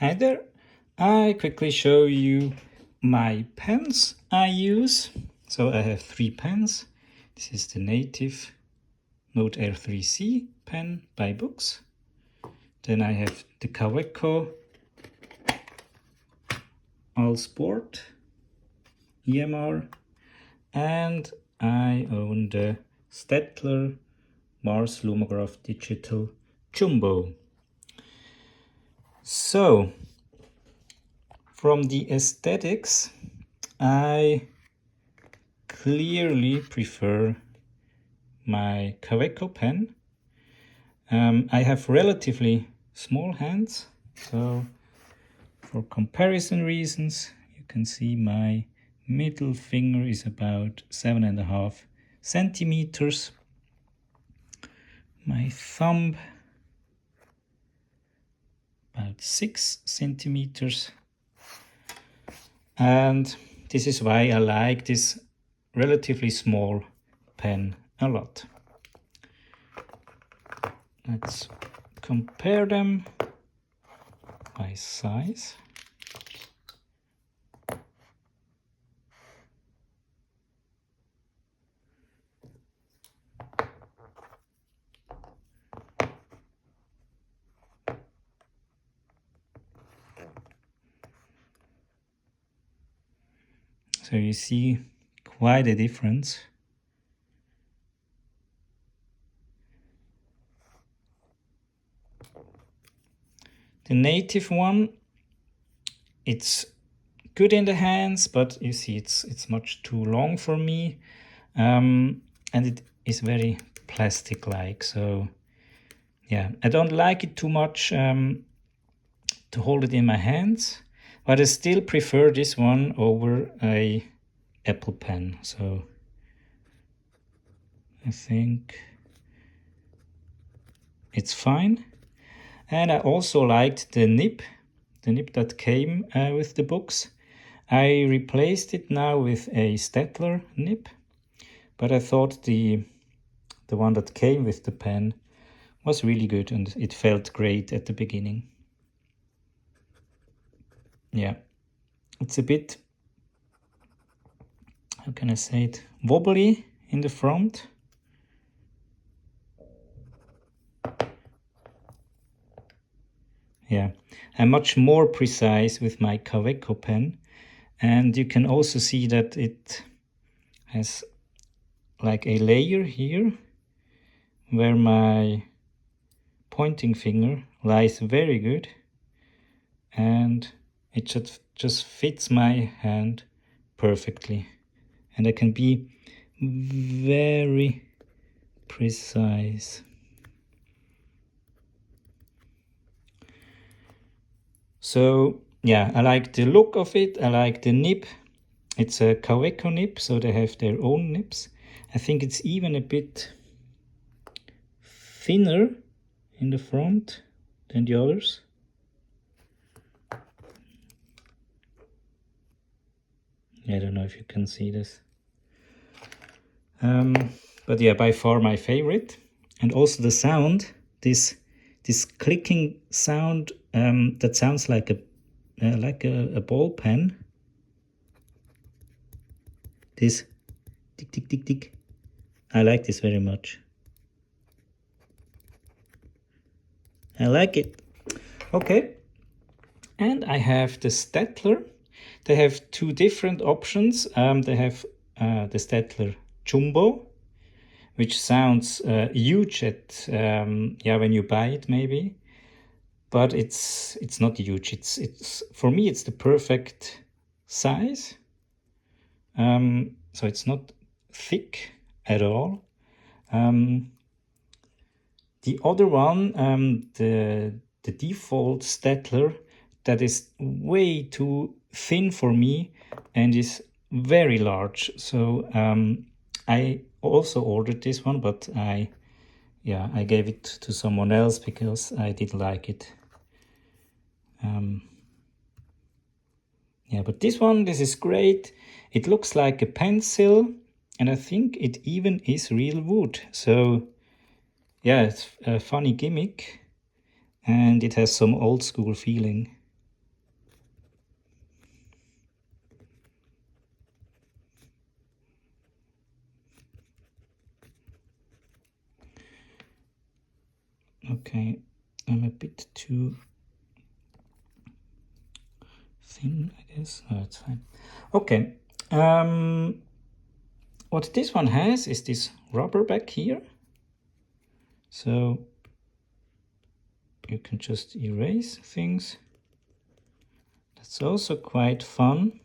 Hi there. I quickly show you my pens I use. So I have 3 pens. This is the native Note R3C pen by BOOX. Then I have the Kaweco AL Sport EMR, and I own the Staetler Noris Digital Jumbo. So, from the aesthetics, I clearly prefer my Kaweco pen. I have relatively small hands, so for comparison reasons, you can see my middle finger is about 7.5 centimeters. My thumb about 6 centimeters. And this is why I like this relatively small pen a lot. Let's compare them by size. So you see quite a difference. The native one, it's good in the hands, but you see it's much too long for me, and it is very plastic-like. So yeah, I don't like it too much to hold it in my hands, but I still prefer this one over a Apple pen. So I think it's fine. And I also liked the nib that came with the BOOX. I replaced it now with a Staetler nib, but I thought the one that came with the pen was really good and it felt great at the beginning. Yeah, it's a bit, how can I say it, wobbly in the front. Yeah, I'm much more precise with my Kaweco pen, and you can also see that it has like a layer here where my pointing finger lies very good, and it just fits my hand perfectly, and I can be very precise. So yeah, I like the look of it. I like the nib. It's a Kaweco nib, so they have their own nibs. I think it's even a bit thinner in the front than the others. I don't know if you can see this. But yeah, by far my favorite. And also the sound, this clicking sound, that sounds like a ball pen. This tick tick tick tick. I like this very much. I like it. Okay. And I have the Staetler. They have 2 different options. They have the Staetler Jumbo, which sounds huge at when you buy it maybe, but it's not huge. It's for me it's the perfect size. So it's not thick at all. The other one, the default Staetler, that is way too thin for me and is very large. So I also ordered this one, but I gave it to someone else because I didn't like it. But this is great. It looks like a pencil, and I think it even is real wood. So yeah, it's a funny gimmick, and it has some old school feeling. Okay, I'm a bit too thin, I guess. No, it's fine. Okay. What this one has is this rubber back here. So you can just erase things. That's also quite fun.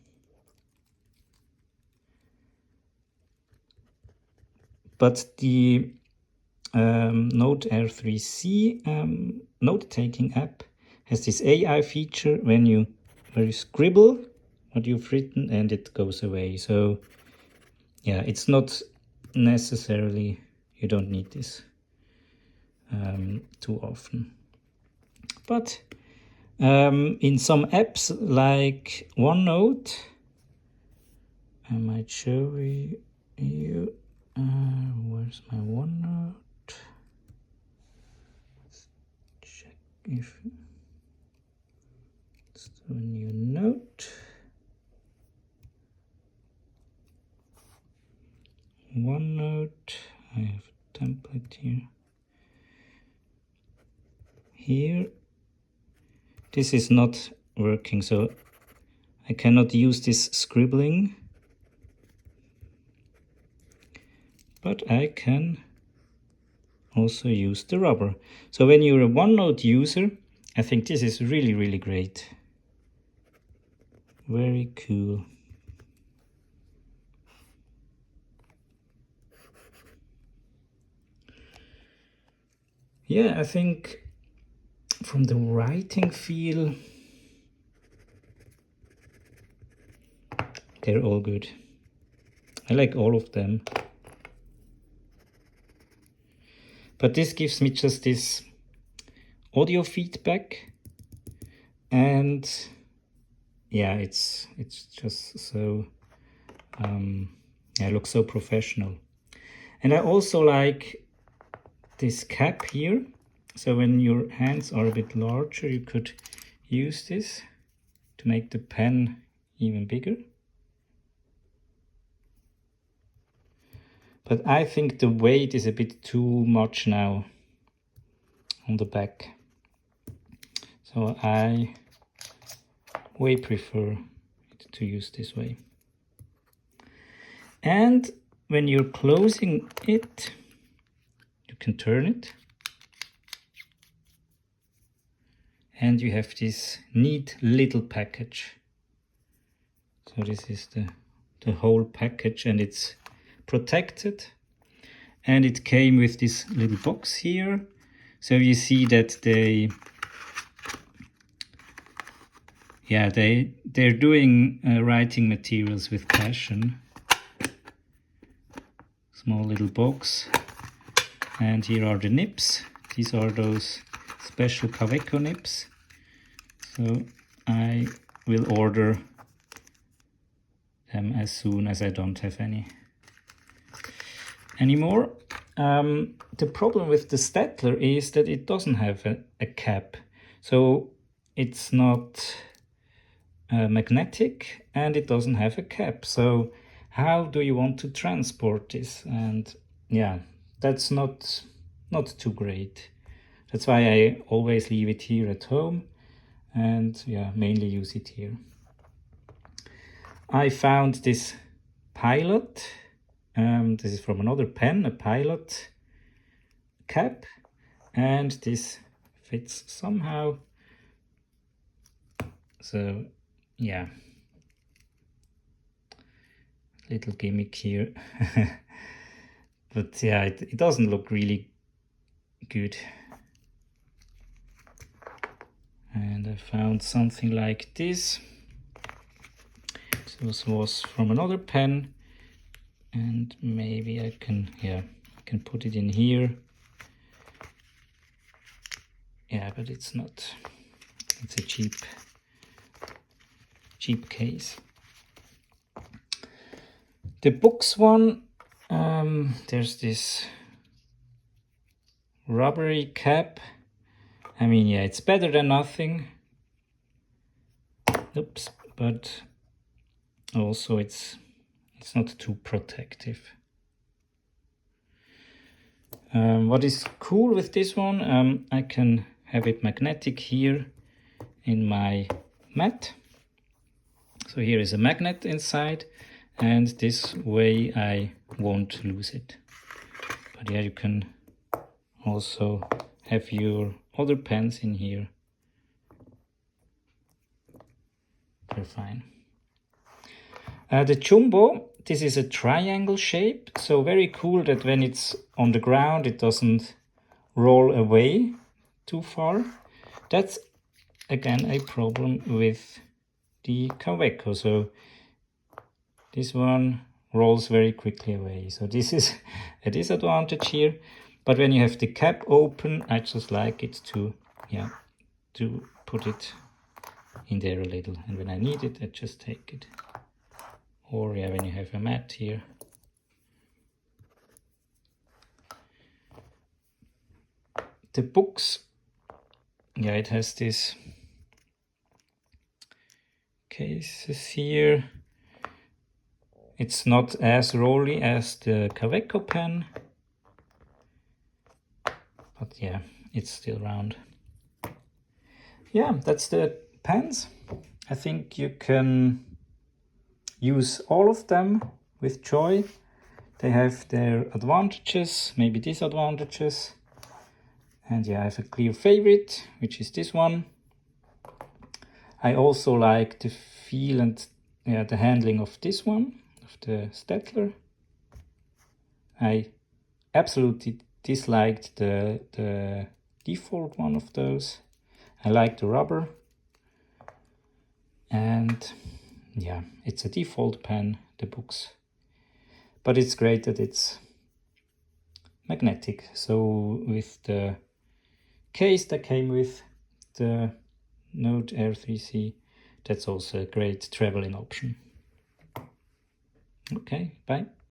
But the Note R3C note-taking app has this AI feature where you scribble what you've written and it goes away. So yeah, it's not necessarily, you don't need this too often. But in some apps like OneNote, I might show you, where's my OneNote? Let's check if it's a new note. OneNote, I have a template here. Here, this is not working, so I cannot use this scribbling, but I can also use the rubber. So when you're a OneNote user, I think this is really, really great. Very cool. Yeah, I think from the writing feel, they're all good. I like all of them. But this gives me just this audio feedback, and yeah, it's just so yeah, it looks so professional. And I also like this cap here. So when your hands are a bit larger, you could use this to make the pen even bigger. But I think the weight is a bit too much now on the back. So I way prefer it to use this way. And when you're closing it, you can turn it. And you have this neat little package. So this is the whole package, and it's protected. And it came with this little box here. So you see that they're doing writing materials with passion. Small little box. And here are the nibs. These are those special Kaweco nibs. So I will order them as soon as I don't have any anymore. The problem with the Staetler is that it doesn't have a cap. So it's not magnetic and it doesn't have a cap. So how do you want to transport this? And yeah, that's not too great. That's why I always leave it here at home and yeah, mainly use it here. I found this Pilot. This is from another pen, a Pilot cap, and this fits somehow. So yeah, little gimmick here. But yeah, it doesn't look really good. And I found something like this. This was from another pen, and maybe I can, yeah, I can put it in here. Yeah, but it's not, it's a cheap case. The BOOX one, there's this rubbery cap. I mean, yeah, it's better than nothing. Oops, but also it's not too protective. What is cool with this one, I can have it magnetic here in my mat. So here is a magnet inside, and this way I won't lose it. But yeah, you can also have your other pens in here. Very fine. The Jumbo, this is a triangle shape, so very cool that when it's on the ground it doesn't roll away too far. That's again a problem with the Kaweco, so this one rolls very quickly away. So this is a disadvantage here, but when you have the cap open, I just like it to put it in there a little, and when I need it I just take it. Or yeah, when you have a mat here. The BOOX, yeah, it has this cases here. It's not as rolly as the Kaweco pen, but yeah, it's still round. Yeah, that's the pens. I think you can use all of them with joy. They have their advantages, maybe disadvantages. And yeah, I have a clear favorite, which is this one. I also like the feel and the handling of this one, of the Staetler. I absolutely disliked the default one of those. I like the rubber. And yeah, it's a default pen, the BOOX. But it's great that it's magnetic. So with the case that came with the Note Air 3C, that's also a great traveling option. Okay, bye.